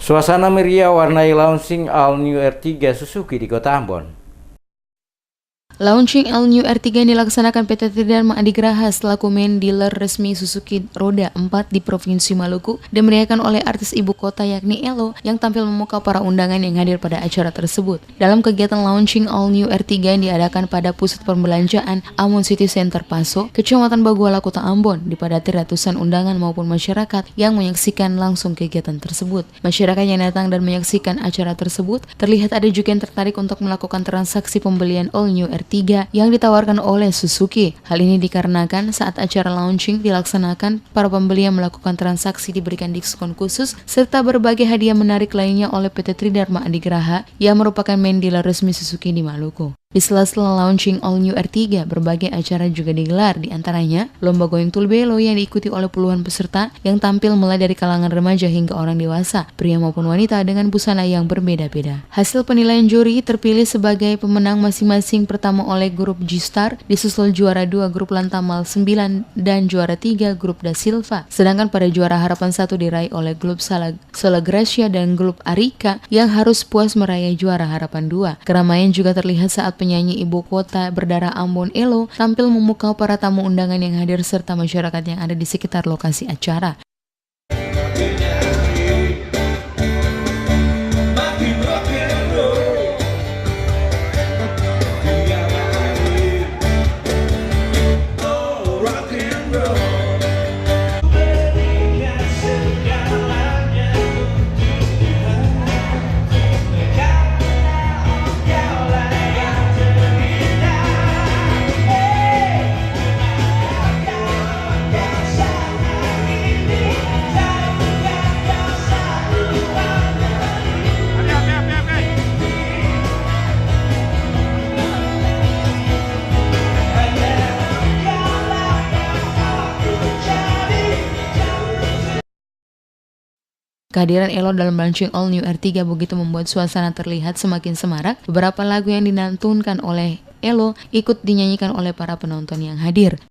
Suasana meriah warnai launching All New R3 Suzuki di Kota Ambon. Launching All New R3 yang dilaksanakan PT Tridharma Adigraha selaku main dealer resmi Suzuki roda 4 di Provinsi Maluku dimeriahkan oleh artis ibu kota yakni Elo yang tampil memukau para undangan yang hadir pada acara tersebut. Dalam kegiatan launching All New R3 yang diadakan pada Pusat Perbelanjaan Ambon City Center Paso, Kecamatan Baguala, Kota Ambon, dipadati ratusan undangan maupun masyarakat yang menyaksikan langsung kegiatan tersebut. Masyarakat yang datang dan menyaksikan acara tersebut terlihat ada juga yang tertarik untuk melakukan transaksi pembelian All New R3 yang ditawarkan oleh Suzuki. Hal ini dikarenakan saat acara launching dilaksanakan, para pembeli yang melakukan transaksi diberikan diskon khusus serta berbagai hadiah menarik lainnya oleh PT Tridharma Adigraha yang merupakan main dealer resmi Suzuki di Maluku. Di sela-sela launching All New R3, berbagai acara juga digelar, di antaranya lomba goyang tulbelo yang diikuti oleh puluhan peserta yang tampil mulai dari kalangan remaja hingga orang dewasa, pria maupun wanita dengan busana yang berbeda-beda. Hasil penilaian juri terpilih sebagai pemenang masing-masing, pertama oleh grup G-Star, disusul juara 2 grup Lantamal 9 dan juara 3 grup Da Silva. Sedangkan pada juara harapan 1 diraih oleh grup Sola Gracia dan grup Arika yang harus puas meraih juara harapan 2. Keramaian juga terlihat saat penyanyi ibu kota berdarah Ambon Elo tampil memukau para tamu undangan yang hadir serta masyarakat yang ada di sekitar lokasi acara. Kehadiran Elo dalam launching All New R3 begitu membuat suasana terlihat semakin semarak. Beberapa lagu yang dilantunkan oleh Elo ikut dinyanyikan oleh para penonton yang hadir.